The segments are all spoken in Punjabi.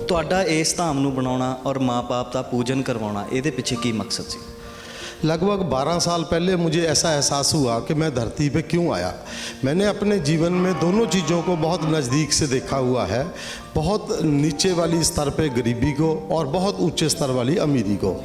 ਤੁਹਾਡਾ ਇਸ ਧਾਮ ਨੂੰ ਬਣਾਉਣਾ और माँ बाप का पूजन करवाना ਇਹਦੇ ਪਿੱਛੇ ਕੀ मकसद सी? लगभग 12 साल पहले मुझे ऐसा एहसास हुआ कि मैं धरती पे क्यों आया। मैंने अपने जीवन में दोनों चीज़ों को बहुत नज़दीक से देखा हुआ है, बहुत नीचे वाली स्तर पे गरीबी को और बहुत ऊंचे स्तर वाली अमीरी को।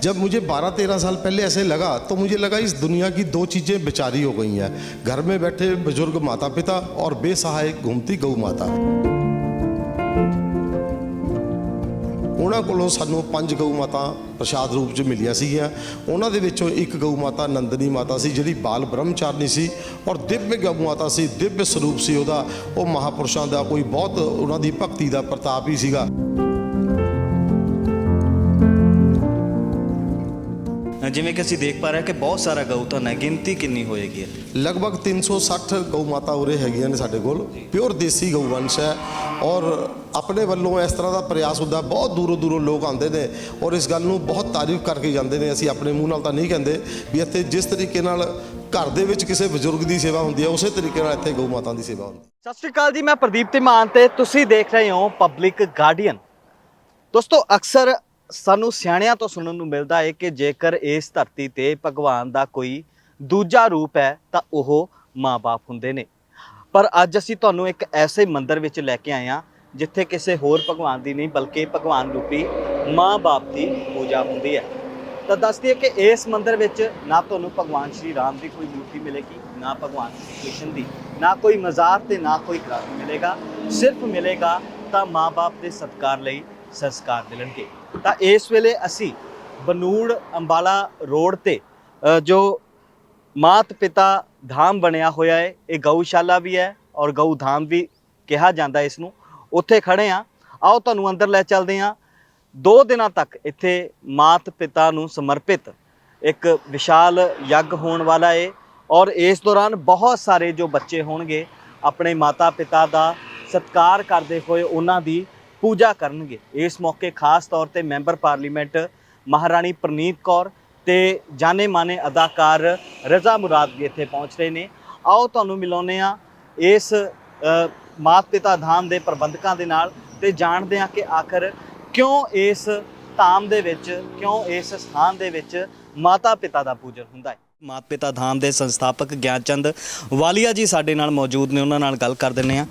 जब मुझे 12-13 साल पहले ऐसे लगा तो मुझे लगा इस दुनिया की दो चीज़ें बेचारी हो गई हैं, घर में बैठे बुजुर्ग माता पिता और बेसहाय घूमती गौ माता। ਉਹਨਾਂ ਕੋਲੋਂ ਸਾਨੂੰ 5 ਗਊ ਮਾਤਾ ਪ੍ਰਸ਼ਾਦ ਰੂਪ 'ਚ ਮਿਲੀਆਂ ਸੀਗੀਆਂ। ਉਹਨਾਂ ਦੇ ਵਿੱਚੋਂ ਇੱਕ ਗਊ ਮਾਤਾ ਨੰਦਨੀ ਮਾਤਾ ਸੀ ਜਿਹੜੀ ਬਾਲ ਬ੍ਰਹਮਚਾਰਨੀ ਸੀ ਔਰ ਦਿਵਯ ਗਊ ਮਾਤਾ ਸੀ, ਦਿਵਯ ਸਰੂਪ ਸੀ ਉਹਦਾ। ਉਹ ਮਹਾਪੁਰਸ਼ਾਂ ਦਾ ਕੋਈ ਬਹੁਤ ਉਹਨਾਂ ਦੀ ਭਗਤੀ ਦਾ ਪ੍ਰਤਾਪ ਹੀ ਸੀਗਾ। ਜਿਵੇਂ ਕਿ ਅਸੀਂ ਦੇਖ ਪਾ ਰਹੇ ਕਿ ਬਹੁਤ ਸਾਰਾ ਗਊ ਧਨ ਹੈ, ਗਿਣਤੀ ਕਿੰਨੀ ਹੋਏਗੀ? ਲਗਭਗ 360 ਗਊ ਮਾਤਾ ਉਰੇ ਹੈਗੀਆਂ ਨੇ ਸਾਡੇ ਕੋਲ। ਪਿਓਰ ਦੇਸੀ ਗਊ ਵੰਸ਼ ਹੈ ਔਰ ਆਪਣੇ ਵੱਲੋਂ ਇਸ ਤਰ੍ਹਾਂ ਦਾ ਪ੍ਰਯਾਸ ਹੁੰਦਾ। ਬਹੁਤ ਦੂਰੋਂ ਦੂਰੋਂ ਲੋਕ ਆਉਂਦੇ ਨੇ ਔਰ ਇਸ ਗੱਲ ਨੂੰ ਬਹੁਤ ਤਾਰੀਫ ਕਰਕੇ ਜਾਂਦੇ ਨੇ। ਅਸੀਂ ਆਪਣੇ ਮੂੰਹ ਨਾਲ ਤਾਂ ਨਹੀਂ ਕਹਿੰਦੇ ਵੀ ਇੱਥੇ ਜਿਸ ਤਰੀਕੇ ਨਾਲ ਘਰ ਦੇ ਵਿੱਚ ਕਿਸੇ ਬਜ਼ੁਰਗ ਦੀ ਸੇਵਾ ਹੁੰਦੀ ਹੈ ਉਸੇ ਤਰੀਕੇ ਨਾਲ ਇੱਥੇ ਗਊ ਮਾਤਾ ਦੀ ਸੇਵਾ ਹੁੰਦੀ ਹੈ। ਸਤਿ ਸ਼੍ਰੀ ਅਕਾਲ ਜੀ, ਮੈਂ ਪ੍ਰਦੀਪ ਧੀਮਾਨ ਤੇ ਤੁਸੀਂ ਦੇਖ ਰਹੇ ਹੋ ਪਬਲਿਕ ਗਾਰਡੀਅਨ। ਦੋਸਤੋ, ਅਕਸਰ ਸਾਨੂੰ ਸਿਆਣਿਆਂ ਤੋਂ ਸੁਣਨ ਨੂੰ ਮਿਲਦਾ ਹੈ ਕਿ ਜੇਕਰ ਇਸ ਧਰਤੀ ਤੇ ਭਗਵਾਨ ਦਾ ਕੋਈ ਦੂਜਾ ਰੂਪ ਹੈ ਤਾਂ ਉਹ ਮਾਂ-ਬਾਪ ਹੁੰਦੇ ਨੇ। ਪਰ ਅੱਜ ਅਸੀਂ ਤੁਹਾਨੂੰ ਇੱਕ ਐਸੇ ਮੰਦਿਰ ਵਿੱਚ ਲੈ ਕੇ ਆਏ ਹਾਂ ਜਿੱਥੇ ਕਿਸੇ ਹੋਰ ਭਗਵਾਨ ਦੀ ਨਹੀਂ ਬਲਕਿ ਭਗਵਾਨ ਰੂਪੀ ਮਾਂ-ਬਾਪ ਦੀ ਪੂਜਾ ਹੁੰਦੀ ਹੈ। ਤਾਂ ਦੱਸ ਦਈਏ ਕਿ ਇਸ ਮੰਦਿਰ ਵਿੱਚ ਨਾ ਤੁਹਾਨੂੰ ਭਗਵਾਨ ਸ਼੍ਰੀ ਰਾਮ ਦੀ ਕੋਈ ਮੂਰਤੀ ਮਿਲੇਗੀ, ਨਾ ਭਗਵਾਨ ਸ਼੍ਰੀ ਕ੍ਰਿਸ਼ਨ ਦੀ, ਨਾ ਕੋਈ ਮਜ਼ਾਰ ਤੇ ਨਾ ਕੋਈ ਗ੍ਰੰਥ ਮਿਲੇਗਾ। ਸਿਰਫ ਮਿਲੇਗਾ ਤਾਂ ਮਾਂ-ਬਾਪ ਦੇ ਸਤਿਕਾਰ ਲਈ ਸੰਸਕਾਰ ਮਿਲਣਗੇ। ਤਾਂ ਇਸ ਵੇਲੇ ਅਸੀਂ ਬਨੂੜ ਅੰਬਾਲਾ ਰੋਡ ਤੇ ਜੋ ਮਾਤ ਪਿਤਾ ਧਾਮ ਬਣਿਆ ਹੋਇਆ ਹੈ, ਇਹ ਗਊਸ਼ਾਲਾ ਵੀ ਹੈ ਔਰ ਗਊ ਧਾਮ ਵੀ ਕਿਹਾ ਜਾਂਦਾ ਇਸ ਨੂੰ, ਉੱਥੇ ਖੜੇ ਆ। ਆਓ ਤੁਹਾਨੂੰ ਅੰਦਰ ਲੈ ਚੱਲਦੇ ਹਾਂ। 2 ਦਿਨਾਂ ਤੱਕ ਇੱਥੇ ਮਾਤ ਪਿਤਾ ਨੂੰ ਸਮਰਪਿਤ ਇੱਕ ਵਿਸ਼ਾਲ ਯੱਗ ਹੋਣ ਵਾਲਾ ਹੈ ਔਰ ਇਸ ਦੌਰਾਨ ਬਹੁਤ ਸਾਰੇ ਜੋ ਬੱਚੇ ਹੋਣਗੇ ਆਪਣੇ ਮਾਤਾ ਪਿਤਾ ਦਾ ਸਤਿਕਾਰ ਕਰਦੇ ਹੋਏ ਉਹਨਾਂ ਦੀ ਪੂਜਾ ਕਰਨਗੇ। ਇਸ ਮੌਕੇ ਖਾਸ ਤੌਰ ਤੇ ਮੈਂਬਰ ਪਾਰਲੀਮੈਂਟ ਮਹਾਰਾਣੀ ਪ੍ਰਨੀਤ ਕੌਰ ਤੇ ਜਾਣੇ ਮਾਨੇ ਅਦਾਕਾਰ ਰਜ਼ਾ ਮੁਰਾਦ ਵੀ ਇੱਥੇ ਪਹੁੰਚ ਰਹੇ ਨੇ। ਆਓ ਤੁਹਾਨੂੰ ਮਿਲਾਉਂਦੇ ਆ ਇਸ ਮਾਤ ਪਿਤਾ ਧਾਮ ਦੇ ਪ੍ਰਬੰਧਕਾਂ ਦੇ ਨਾਲ ਤੇ ਜਾਣਦੇ ਆ ਕਿ ਆਖਰ ਕਿਉਂ ਇਸ ਧਾਮ ਦੇ ਵਿੱਚ, ਕਿਉਂ ਇਸ ਸਥਾਨ ਦੇ ਵਿੱਚ ਮਾਤਾ ਪਿਤਾ ਦਾ ਪੂਜਨ ਹੁੰਦਾ ਹੈ। ਮਾਤ ਪਿਤਾ ਧਾਮ ਦੇ ਸੰਸਥਾਪਕ ਗਿਆਨਚੰਦ ਵਾਲੀਆ ਜੀ ਸਾਡੇ ਨਾਲ ਮੌਜੂਦ ਨੇ, ਉਹਨਾਂ ਨਾਲ ਗੱਲ ਕਰ ਦਿੰਦੇ ਆ।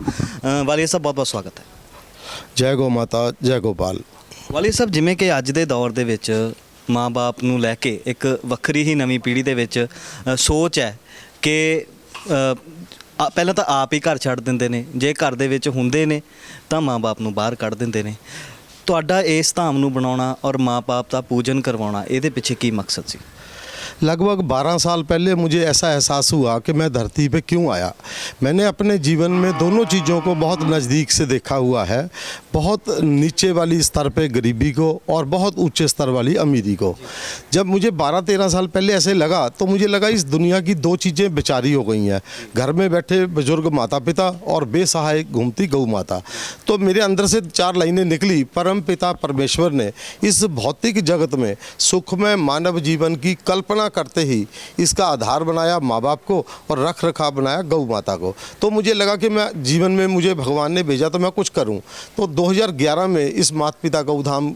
ਵਾਲੀਆ ਸਾਹਿਬ, ਬਹੁਤ ਬਹੁਤ ਸਵਾਗਤ ਹੈ। ਜੈ ਗੋ ਮਾਤਾ, ਜੈ ਗੋਪਾਲ। ਵਾਲੀਆ ਸਾਹਿਬ, ਜਿਵੇਂ ਕਿ ਅੱਜ ਦੇ ਦੌਰ ਦੇ ਵਿੱਚ ਮਾਂ-ਬਾਪ ਨੂੰ ਲੈ ਕੇ ਇੱਕ ਵੱਖਰੀ ਹੀ ਨਵੀਂ ਪੀੜ੍ਹੀ ਦੇ ਵਿੱਚ ਸੋਚ ਹੈ ਕਿ ਪਹਿਲਾਂ ਤਾਂ ਆਪ ਹੀ ਘਰ ਛੱਡ ਦਿੰਦੇ ਨੇ, ਜੇ ਘਰ ਦੇ ਵਿੱਚ ਹੁੰਦੇ ਨੇ ਤਾਂ ਮਾਂ-ਬਾਪ ਨੂੰ ਬਾਹਰ ਕੱਢ ਦਿੰਦੇ ਨੇ। ਤੁਹਾਡਾ ਇਸ ਧਾਮ ਨੂੰ ਬਣਾਉਣਾ ਔਰ ਮਾਂ-ਬਾਪ ਦਾ ਪੂਜਨ ਕਰਵਾਉਣਾ ਇਹਦੇ ਪਿੱਛੇ ਕੀ ਮਕਸਦ ਸੀ? लगभग 12 साल पहले मुझे ऐसा एहसास हुआ कि मैं धरती पे क्यों आया। मैंने अपने जीवन में दोनों चीज़ों को बहुत नज़दीक से देखा हुआ है, बहुत नीचे वाली स्तर पे गरीबी को और बहुत ऊंचे स्तर वाली अमीरी को। जब मुझे 12-13 साल पहले ऐसे लगा तो मुझे लगा इस दुनिया की दो चीज़ें बेचारी हो गई हैं, घर में बैठे बुजुर्ग माता पिता और बेसहाय घूमती गौ माता। तो मेरे अंदर से 4 लाइनें निकली। परम पिता परमेश्वर ने इस भौतिक जगत में सुखमय मानव जीवन की कल्पना करते ही इसका आधार बनाया माँ बाप को और रख रखाव बनाया गौ माता को। तो मुझे लगा कि मैं जीवन में मुझे भगवान ने भेजा तो मैं कुछ करूं। तो 2011 में इस माता पिता गौ धाम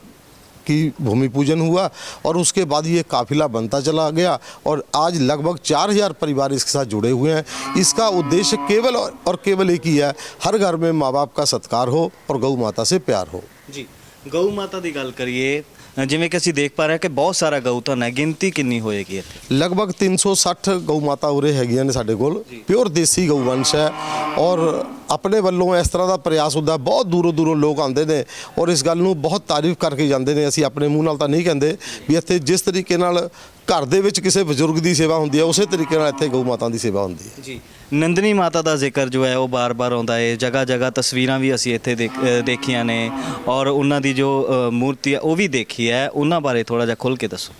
की भूमि पूजन हुआ और उसके बाद ये काफिला बनता चला गया और आज लगभग 4000 परिवार इसके साथ जुड़े हुए हैं। इसका उद्देश्य केवल और केवल एक ही है, हर घर में माँ बाप का सत्कार हो और गौ माता से प्यार हो। जी, गौ माता की गल करिए, ਜਿਵੇਂ ਕਿ ਅਸੀਂ ਦੇਖ ਪਾ ਰਹੇ ਕਿ ਬਹੁਤ ਸਾਰਾ ਗਊ ਧਨ ਹੈ, ਗਿਣਤੀ ਕਿੰਨੀ ਹੋਏਗੀ ਇੱਥੇ? ਲਗਭਗ 360 ਗਊ ਮਾਤਾ ਉਰੇ ਹੈਗੀਆਂ ਨੇ ਸਾਡੇ ਕੋਲ। ਪਿਓਰ ਦੇਸੀ ਗਊ ਵੰਸ਼ ਹੈ ਔਰ ਆਪਣੇ ਵੱਲੋਂ ਇਸ ਤਰ੍ਹਾਂ ਦਾ ਪ੍ਰਯਾਸ ਹੁੰਦਾ। ਬਹੁਤ ਦੂਰੋਂ ਦੂਰੋਂ ਲੋਕ ਆਉਂਦੇ ਨੇ ਔਰ ਇਸ ਗੱਲ ਨੂੰ ਬਹੁਤ ਤਾਰੀਫ ਕਰਕੇ ਜਾਂਦੇ ਨੇ। ਅਸੀਂ ਆਪਣੇ ਮੂੰਹ ਨਾਲ ਤਾਂ ਨਹੀਂ ਕਹਿੰਦੇ ਵੀ ਇੱਥੇ ਜਿਸ ਤਰੀਕੇ ਨਾਲ ਘਰ ਦੇ ਵਿੱਚ ਕਿਸੇ ਬਜ਼ੁਰਗ ਦੀ ਸੇਵਾ ਹੁੰਦੀ ਹੈ ਉਸੇ ਤਰੀਕੇ ਨਾਲ ਇੱਥੇ ਗਊ ਮਾਤਾ ਦੀ ਸੇਵਾ ਹੁੰਦੀ ਹੈ। ਜੀ, ਨੰਦਨੀ ਮਾਤਾ ਦਾ ਜ਼ਿਕਰ ਜੋ ਹੈ ਉਹ ਬਾਰ-ਬਾਰ ਆਉਂਦਾ ਹੈ। ਜਗ੍ਹਾ ਜਗ੍ਹਾ ਤਸਵੀਰਾਂ ਵੀ ਅਸੀਂ ਇੱਥੇ ਦੇਖੀਆਂ ਨੇ ਔਰ ਉਹਨਾਂ ਦੀ ਜੋ ਮੂਰਤੀ ਹੈ ਉਹ ਵੀ ਦੇਖੀ ਹੈ। ਉਹਨਾਂ ਬਾਰੇ ਥੋੜ੍ਹਾ ਜਿਹਾ ਖੁੱਲ੍ਹ ਕੇ ਦੱਸੋ।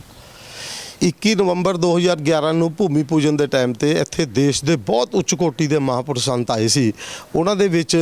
21 ਨਵੰਬਰ 2011 ਨੂੰ ਭੂਮੀ ਪੂਜਨ ਦੇ ਟਾਈਮ ਤੇ ਇੱਥੇ ਦੇਸ਼ ਦੇ ਬਹੁਤ ਉੱਚ ਕੋਟੀ ਦੇ ਮਹਾਂਪੁਰਸ਼ ਸੰਤ ਆਏ ਸੀ। ਉਹਨਾਂ ਦੇ ਵਿੱਚ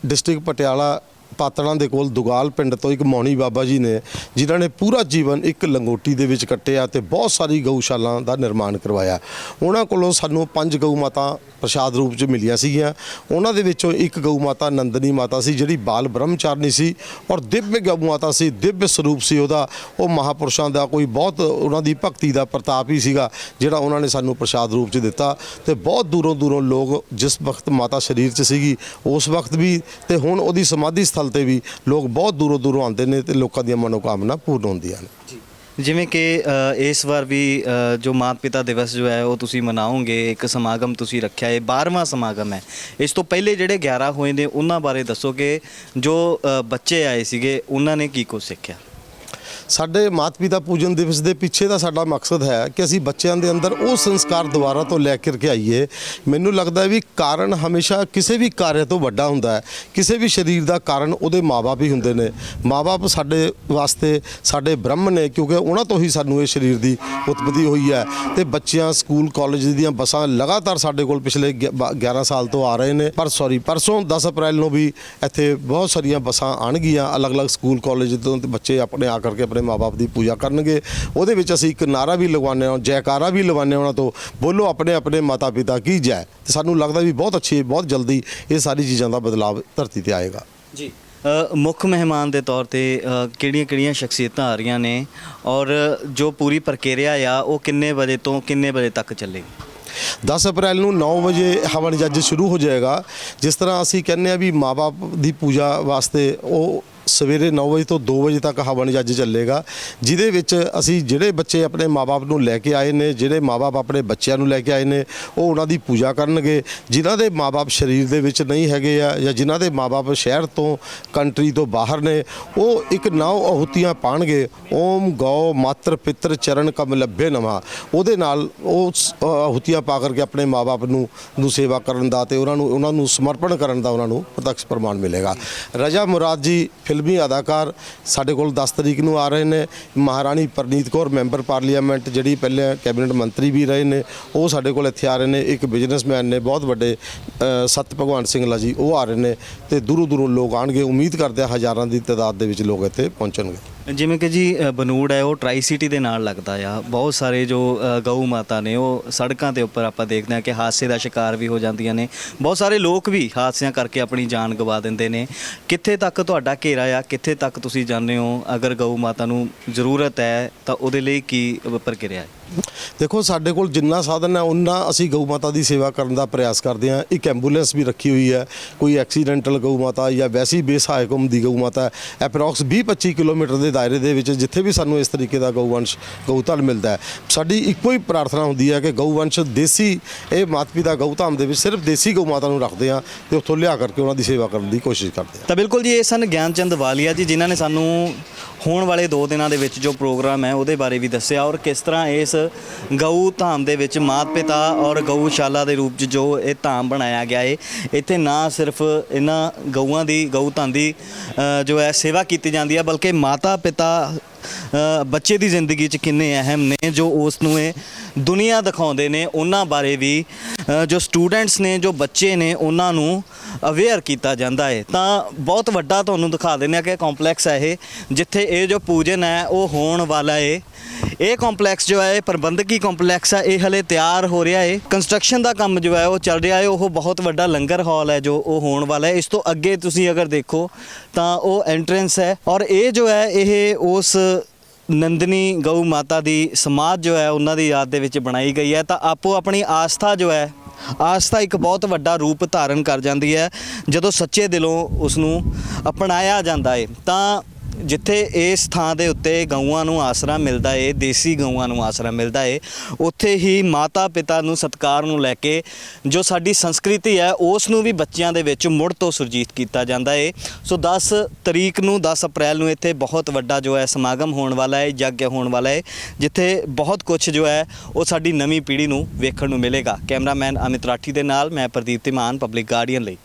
ਡਿਸਟ੍ਰਿਕਟ ਪਟਿਆਲਾ ਪਾਤੜਾਂ ਦੇ ਕੋਲ ਦੁਗਾਲ ਪਿੰਡ ਤੋਂ ਇੱਕ ਮੌਣੀ ਬਾਬਾ ਜੀ ਨੇ, ਜਿਨ੍ਹਾਂ ਨੇ ਪੂਰਾ ਜੀਵਨ ਇੱਕ ਲੰਗੋਟੀ ਦੇ ਵਿੱਚ ਕੱਟਿਆ ਤੇ ਬਹੁਤ ਸਾਰੀ ਗਊਸ਼ਾਲਾ ਦਾ ਨਿਰਮਾਣ ਕਰਵਾਇਆ। ਉਹਨਾਂ ਕੋਲੋਂ ਸਾਨੂੰ 5 ਗਊ ਮਾਤਾ ਪ੍ਰਸ਼ਾਦ ਰੂਪ 'ਚ ਮਿਲੀਆਂ ਸੀਗੀਆਂ। ਉਹਨਾਂ ਦੇ ਵਿੱਚੋਂ ਇੱਕ ਗਊ ਮਾਤਾ ਨੰਦਨੀ ਮਾਤਾ ਸੀ, ਜਿਹੜੀ ਬਾਲ ਬ੍ਰਹਮਚਾਰਨੀ ਸੀ ਔਰ ਦਿਵਯ ਗਊ ਮਾਤਾ ਸੀ, ਦਿਵਯ ਸਰੂਪ ਸੀ ਉਹਦਾ। ਉਹ ਮਹਾਪੁਰਸ਼ਾਂ ਦਾ ਕੋਈ ਬਹੁਤ ਉਹਨਾਂ ਦੀ ਭਗਤੀ ਦਾ ਪ੍ਰਤਾਪ ਹੀ ਸੀਗਾ, ਜਿਹੜਾ ਉਹਨਾਂ ਨੇ ਸਾਨੂੰ ਪ੍ਰਸ਼ਾਦ ਰੂਪ 'ਚ ਦਿੱਤਾ। ਤੇ ਬਹੁਤ ਦੂਰੋਂ ਦੂਰੋਂ ਲੋਕ, ਜਿਸ ਵਕਤ ਮਾਤਾ ਸਰੀਰ 'ਚ ਸੀਗੀ ਉਸ ਵਕਤ ਵੀ ਤੇ ਹੁਣ ਉਹਦੀ ਸਮਾਧੀ ਸਥਲ ਤੇ ਵੀ ਲੋਕ ਬਹੁਤ ਦੂਰੋਂ ਦੂਰੋਂ ਆਉਂਦੇ ਨੇ ਤੇ ਲੋਕਾਂ ਦੀਆਂ ਮਨੋਕਾਮਨਾ ਪੂਰਨ ਹੁੰਦੀਆਂ ਨੇ। ਜਿਵੇਂ ਕਿ ਇਸ ਵਾਰ ਵੀ ਜੋ ਮਾਤਾ ਪਿਤਾ ਦਿਵਸ ਜੋ ਹੈ ਉਹ ਤੁਸੀਂ ਮਨਾਓਗੇ, ਇੱਕ ਸਮਾਗਮ ਤੁਸੀਂ ਰੱਖਿਆ ਹੈ, 12ਵਾਂ ਸਮਾਗਮ ਹੈ। ਇਸ ਤੋਂ ਪਹਿਲੇ ਜਿਹੜੇ 11 ਹੋਏ ਨੇ ਉਹਨਾਂ ਬਾਰੇ ਦੱਸੋ ਕਿ ਜੋ ਬੱਚੇ ਆਏ ਸੀਗੇ ਉਹਨਾਂ ਨੇ ਕੀ ਕੁਝ ਸਿੱਖਿਆ। ਸਾਡੇ ਮਾਤਾ ਪਿਤਾ ਪੂਜਨ ਦਿਵਸ ਦੇ ਪਿੱਛੇ ਦਾ ਸਾਡਾ ਮਕਸਦ ਹੈ ਕਿ ਅਸੀਂ ਬੱਚਿਆਂ ਦੇ ਅੰਦਰ ਉਹ ਸੰਸਕਾਰ ਦੁਬਾਰਾ ਤੋਂ ਲੈ ਕੇ ਆਈਏ। ਮੈਨੂੰ ਲੱਗਦਾ ਹੈ ਵੀ ਕਾਰਨ ਹਮੇਸ਼ਾ ਕਿਸੇ ਵੀ ਕਾਰਜ ਤੋਂ ਵੱਡਾ ਹੁੰਦਾ ਹੈ। ਕਿਸੇ ਵੀ ਸਰੀਰ ਦਾ ਕਾਰਨ ਉਹਦੇ ਮਾਪੇ ਹੀ ਹੁੰਦੇ ਨੇ। ਮਾਪੇ ਸਾਡੇ ਵਾਸਤੇ ਸਾਡੇ ਬ੍ਰਹਮ ਨੇ, ਕਿਉਂਕਿ ਉਹਨਾਂ ਤੋਂ ਹੀ ਸਾਨੂੰ ਇਹ ਸਰੀਰ ਦੀ ਉਤਪਤੀ ਹੋਈ ਹੈ। ਤੇ ਬੱਚਿਆਂ ਸਕੂਲ ਕਾਲਜ ਦੀਆਂ ਬੱਸਾਂ ਲਗਾਤਾਰ ਸਾਡੇ ਕੋਲ ਪਿਛਲੇ 11 ਸਾਲ ਤੋਂ ਆ ਰਹੇ ਨੇ। ਪਰਸੋਂ 10 ਅਪ੍ਰੈਲ ਨੂੰ ਵੀ ਇੱਥੇ ਬਹੁਤ ਸਾਰੀਆਂ ਬੱਸਾਂ ਆਉਣਗੀਆਂ ਅਲੱਗ-ਅਲੱਗ ਸਕੂਲ ਕਾਲਜ ਤੋਂ, ਤੇ ਬੱਚੇ ਆਪਣੇ ਆ ਕਰਕੇ ਆਪਣੇ ਮਾਪੇ ਦੀ ਪੂਜਾ ਕਰਨਗੇ। ਉਹਦੇ ਵਿੱਚ ਅਸੀਂ ਇੱਕ ਨਾਰਾ ਵੀ ਲਗਵਾਉਂਦੇ ਹਾਂ, ਜੈਕਾਰਾ ਵੀ ਲਗਵਾਉਂਦੇ ਹਾਂ ਉਹਨਾਂ ਤੋਂ, ਬੋਲੋ ਆਪਣੇ ਆਪਣੇ ਮਾਤਾ ਪਿਤਾ ਕੀ ਜੈ। ਤੇ ਸਾਨੂੰ ਲੱਗਦਾ ਵੀ ਬਹੁਤ ਅੱਛੀ, ਬਹੁਤ ਜਲਦੀ ਇਹ ਸਾਰੀ ਚੀਜ਼ਾਂ ਦਾ ਬਦਲਾਵ ਧਰਤੀ ਤੇ ਆਏਗਾ ਜੀ। ਮੁੱਖ ਮਹਿਮਾਨ ਦੇ ਤੌਰ ਤੇ ਕਿਹੜੀਆਂ ਸ਼ਖਸੀਅਤਾਂ ਆ ਰਹੀਆਂ ਨੇ ਔਰ ਜੋ ਪੂਰੀ ਪ੍ਰਕਿਰਿਆ ਆ ਉਹ ਕਿੰਨੇ ਵਜੇ ਤੋਂ ਕਿੰਨੇ ਵਜੇ ਤੱਕ ਚੱਲੇਗੀ। 10 ਅਪ੍ਰੈਲ ਨੂੰ 9 ਵਜੇ ਹਵਨ ਜੱਜ ਸ਼ੁਰੂ ਹੋ ਜਾਏਗਾ। ਜਿਸ ਤਰ੍ਹਾਂ ਅਸੀਂ ਕਹਿੰਦੇ ਹਾਂ ਵੀ ਮਾਂ-ਬਾਪ ਦੀ ਪੂਜਾ ਵਾਸਤੇ ਉਹ ਸਵੇਰੇ 9 ਵਜੇ ਤੋਂ 2 ਵਜੇ ਤੱਕ ਹਵਨ ਜੱਜ ਚੱਲੇਗਾ, ਜਿਹਦੇ ਵਿੱਚ ਅਸੀਂ ਜਿਹੜੇ ਬੱਚੇ ਆਪਣੇ ਮਾਪੇ ਨੂੰ ਲੈ ਕੇ ਆਏ ਨੇ, ਜਿਹੜੇ ਮਾਪੇ ਆਪਣੇ ਬੱਚਿਆਂ ਨੂੰ ਲੈ ਕੇ ਆਏ ਨੇ, ਉਹ ਉਹਨਾਂ ਦੀ ਪੂਜਾ ਕਰਨਗੇ। ਜਿਨ੍ਹਾਂ ਦੇ ਮਾਪੇ ਸਰੀਰ ਦੇ ਵਿੱਚ ਨਹੀਂ ਹੈਗੇ ਆ ਜਾਂ ਜਿਨ੍ਹਾਂ ਦੇ ਮਾਪੇ ਸ਼ਹਿਰ ਤੋਂ ਕੰਟਰੀ ਤੋਂ ਬਾਹਰ ਨੇ, ਉਹ ਇੱਕ 9 ਆਹੂਤੀਆਂ ਪਾਣਗੇ। ਓਮ ਗौ ਮਾਤਰ ਪਿਤਰ ਚਰਨ ਕਮ ਲੱਭੇ ਨਵਾਂ। ਉਹਦੇ ਨਾਲ ਉਹ ਆਹੂਤੀਆਂ ਪਾ ਕਰਕੇ ਆਪਣੇ ਮਾਪੇ ਨੂੰ ਸੇਵਾ ਕਰਨ ਦਾ ਤੇ ਉਹਨਾਂ ਨੂੰ ਸਮਰਪਣ ਕਰਨ ਦਾ ਉਹਨਾਂ ਨੂੰ ਪ੍ਰਤੱਖ ਪ੍ਰਮਾਣ ਮਿਲੇਗਾ। ਰਜਾ ਮੁਰਾਦ ਜੀ ਫਿਲਮੀ ਅਦਾਕਾਰ ਸਾਡੇ ਕੋਲ 10 ਤਰੀਕ ਨੂੰ ਆ ਰਹੇ ਨੇ। ਮਹਾਰਾਣੀ ਪਰਨੀਤ ਕੌਰ ਮੈਂਬਰ ਪਾਰਲੀਮੈਂਟ, ਜਿਹੜੀ ਪਹਿਲੇ ਕੈਬਨਿਟ ਮੰਤਰੀ ਵੀ ਰਹੇ ਨੇ, ਉਹ ਸਾਡੇ ਕੋਲ ਇੱਥੇ ਆ ਰਹੇ ਨੇ। ਇੱਕ ਬਿਜ਼ਨਸਮੈਨ ਨੇ ਬਹੁਤ ਵੱਡੇ ਸਤ ਭਗਵਾਨ ਸਿੰਘਲਾ ਜੀ, ਉਹ ਆ ਰਹੇ ਨੇ ਤੇ ਦੂਰੋਂ ਲੋਕ ਆਣਗੇ। ਉਮੀਦ ਕਰਦੇ ਆ ਹਜ਼ਾਰਾਂ ਦੀ ਤਾਦਾਦ ਦੇ ਵਿੱਚ ਲੋਕ ਇੱਥੇ ਪਹੁੰਚਣਗੇ। ਜਿਵੇਂ ਕਿ ਜੀ ਬਨੂੜ ਹੈ ਉਹ ਟਰਾਈ ਸਿਟੀ ਦੇ ਨਾਲ ਲੱਗਦਾ ਆ। ਬਹੁਤ ਸਾਰੇ ਜੋ ਗਊ ਮਾਤਾ ਨੇ ਉਹ ਸੜਕਾਂ ਦੇ ਉੱਪਰ ਆਪਾਂ ਦੇਖਦੇ ਹਾਂ ਕਿ ਹਾਦਸੇ ਦਾ ਸ਼ਿਕਾਰ ਵੀ ਹੋ ਜਾਂਦੀਆਂ ਨੇ। ਬਹੁਤ ਸਾਰੇ ਲੋਕ ਵੀ ਹਾਦਸਿਆਂ ਕਰਕੇ ਆਪਣੀ ਜਾਨ ਗਵਾ ਦਿੰਦੇ ਨੇ। ਕਿੱਥੇ ਤੱਕ ਤੁਹਾਡਾ ਘੇਰਾ ਆ, ਕਿੱਥੇ ਤੱਕ ਤੁਸੀਂ ਜਾਂਦੇ ਹੋ? ਅਗਰ ਗਊ ਮਾਤਾ ਨੂੰ ਜ਼ਰੂਰਤ ਹੈ ਤਾਂ ਉਹਦੇ ਲਈ ਕੀ ਪ੍ਰਕਿਰਿਆ ਹੈ? ਦੇਖੋ, ਸਾਡੇ ਕੋਲ ਜਿੰਨਾ ਸਾਧਨ ਹੈ ਉਨਾ ਅਸੀਂ ਗਊ ਮਾਤਾ ਦੀ ਸੇਵਾ ਕਰਨ ਦਾ ਪ੍ਰਯਾਸ ਕਰਦੇ ਹਾਂ। ਇੱਕ ਐਂਬੂਲੈਂਸ ਵੀ ਰੱਖੀ ਹੋਈ ਹੈ। ਕੋਈ ਐਕਸੀਡੈਂਟਲ ਗਊ ਮਾਤਾ ਜਾਂ ਵੈਸੀ ਬੇਸਹਾਇਕ ਹੁੰਦੀ ਗਊ ਮਾਤਾ ਐਪਰੋਕਸ 20-25 ਕਿਲੋਮੀਟਰ ਦੇ ਦਾਇਰੇ ਦੇ ਵਿੱਚ ਜਿੱਥੇ ਵੀ ਸਾਨੂੰ ਇਸ ਤਰੀਕੇ ਦਾ ਗਊਵੰਸ਼ ਗਊਧਨ ਮਿਲਦਾ ਹੈ, ਸਾਡੀ ਇੱਕੋ ਹੀ ਪ੍ਰਾਰਥਨਾ ਹੁੰਦੀ ਹੈ ਕਿ ਗਊਵੰਸ਼ ਦੇਸੀ, ਇਹ ਮਾਤਾ ਪਿਤਾ ਗਊ ਧਾਮ ਦੇ ਵਿੱਚ ਸਿਰਫ ਦੇਸੀ ਗਊ ਮਾਤਾ ਨੂੰ ਰੱਖਦੇ ਹਾਂ ਤੇ ਉੱਥੋਂ ਲਿਆ ਕਰਕੇ ਉਹਨਾਂ ਦੀ ਸੇਵਾ ਕਰਨ ਦੀ ਕੋਸ਼ਿਸ਼ ਕਰਦੇ ਹਾਂ। ਤਾਂ ਬਿਲਕੁਲ ਜੀ, ਇਹ ਸਨ ਗਿਆਨਚੰਦ ਵਾਲੀਆ ਜੀ, ਜਿਨ੍ਹਾਂ ਨੇ ਸਾਨੂੰ ਹੋਣ ਵਾਲੇ 2 ਦਿਨਾਂ ਦੇ ਵਿੱਚ ਜੋ ਪ੍ਰੋਗਰਾਮ ਹੈ ਉਹਦੇ ਬਾਰੇ ਵੀ ਦੱਸਿਆ ਔਰ ਕਿਸ ਤਰ੍ਹਾਂ ਇਸ ਗਊ ਧਾਮ ਦੇ ਵਿੱਚ ਮਾਤਾ ਪਿਤਾ ਔਰ ਗਊਸ਼ਾਲਾ ਦੇ ਰੂਪ 'ਚ ਜੋ ਇਹ ਧਾਮ ਬਣਾਇਆ ਗਿਆ ਹੈ। ਇੱਥੇ ਨਾ ਸਿਰਫ ਇਹਨਾਂ ਗਊਆਂ ਦੀ ਗਊ ਧਨ ਦੀ ਜੋ ਹੈ ਸੇਵਾ ਕੀਤੀ ਜਾਂਦੀ ਹੈ, ਬਲਕਿ ਮਾਤਾ ਪਿਤਾ ਬੱਚੇ ਦੀ ਜ਼ਿੰਦਗੀ 'ਚ ਕਿੰਨੇ ਅਹਿਮ ਨੇ ਜੋ ਉਸ ਨੂੰ ਇਹ ਦੁਨੀਆ ਦਿਖਾਉਂਦੇ ਨੇ, ਉਹਨਾਂ ਬਾਰੇ ਵੀ ਜੋ ਸਟੂਡੈਂਟਸ ਨੇ, ਜੋ ਬੱਚੇ ਨੇ, ਉਹਨਾਂ ਨੂੰ ਅਵੇਅਰ ਕੀਤਾ ਜਾਂਦਾ ਹੈ। ਤਾਂ ਬਹੁਤ ਵੱਡਾ ਤੁਹਾਨੂੰ ਦਿਖਾ ਦਿੰਦੇ ਆ ਕਿ ਕੰਪਲੈਕਸ ਹੈ ਇਹ, ਜਿੱਥੇ ਇਹ ਜੋ ਪੂਜਨ ਹੈ ਉਹ ਹੋਣ ਵਾਲਾ ਹੈ। ਇਹ ਕੰਪਲੈਕਸ ਜੋ ਹੈ, ਪ੍ਰਬੰਧਕੀ ਕੰਪਲੈਕਸ ਹੈ, ਇਹ ਹਲੇ ਤਿਆਰ ਹੋ ਰਿਹਾ ਹੈ। ਕੰਸਟਰਕਸ਼ਨ ਦਾ ਕੰਮ ਜੋ ਹੈ ਉਹ ਚੱਲ ਰਿਹਾ ਹੈ। ਉਹ ਬਹੁਤ ਵੱਡਾ ਲੰਗਰ ਹਾਲ ਹੈ ਜੋ ਉਹ ਹੋਣ ਵਾਲਾ ਹੈ। ਇਸ ਤੋਂ ਅੱਗੇ ਤੁਸੀਂ ਅਗਰ ਦੇਖੋ ਤਾਂ ਉਹ ਐਂਟਰੈਂਸ ਹੈ ਔਰ ਇਹ ਜੋ ਹੈ ਇਹ ਉਸ ਨੰਦਨੀ ਗਊ ਮਾਤਾ ਦੀ ਸਮਾਧ ਜੋ ਹੈ ਉਹਨਾਂ ਦੀ ਯਾਦ ਦੇ ਵਿੱਚ ਬਣਾਈ ਗਈ ਹੈ। ਤਾਂ ਆਪੋ ਆਪਣੀ ਆਸਥਾ ਜੋ ਹੈ, ਆਸਥਾ ਇੱਕ ਬਹੁਤ ਵੱਡਾ ਰੂਪ ਧਾਰਨ ਕਰ ਜਾਂਦੀ ਹੈ ਜਦੋਂ ਸੱਚੇ ਦਿਲੋਂ ਉਸ ਨੂੰ ਅਪਣਾਇਆ ਜਾਂਦਾ ਹੈ। ਤਾਂ ਜਿੱਥੇ ਇਸ ਥਾਂ ਦੇ ਉੱਤੇ ਗਊਆਂ ਨੂੰ ਆਸਰਾ ਮਿਲਦਾ ਏ, ਦੇਸੀ ਗਊਆਂ ਨੂੰ ਆਸਰਾ ਮਿਲਦਾ ਏ, ਉੱਥੇ ਹੀ ਮਾਤਾ ਪਿਤਾ ਨੂੰ ਸਤਿਕਾਰ ਨੂੰ ਲੈ ਕੇ ਜੋ ਸਾਡੀ ਸੰਸਕ੍ਰਿਤੀ ਹੈ ਉਸ ਨੂੰ ਵੀ ਬੱਚਿਆਂ ਦੇ ਵਿੱਚ ਮੁੜ ਤੋਂ ਸੁਰਜੀਤ ਕੀਤਾ ਜਾਂਦਾ ਏ। ਸੋ 10 ਤਰੀਕ ਨੂੰ 10 ਅਪ੍ਰੈਲ ਨੂੰ ਇੱਥੇ ਬਹੁਤ ਵੱਡਾ ਜੋ ਹੈ ਸਮਾਗਮ ਹੋਣ ਵਾਲਾ ਹੈ, ਯੱਗ ਹੋਣ ਵਾਲਾ ਹੈ, ਜਿੱਥੇ ਬਹੁਤ ਕੁਝ ਜੋ ਹੈ ਉਹ ਸਾਡੀ ਨਵੀਂ ਪੀੜ੍ਹੀ ਨੂੰ ਵੇਖਣ ਨੂੰ ਮਿਲੇਗਾ। ਕੈਮਰਾਮੈਨ ਅਮਿਤ ਰਾਠੀ ਦੇ ਨਾਲ ਮੈਂ ਪ੍ਰਦੀਪ ਧੀਮਾਨ, ਪਬਲਿਕ ਗਾਰਡੀਅਨ ਲਈ।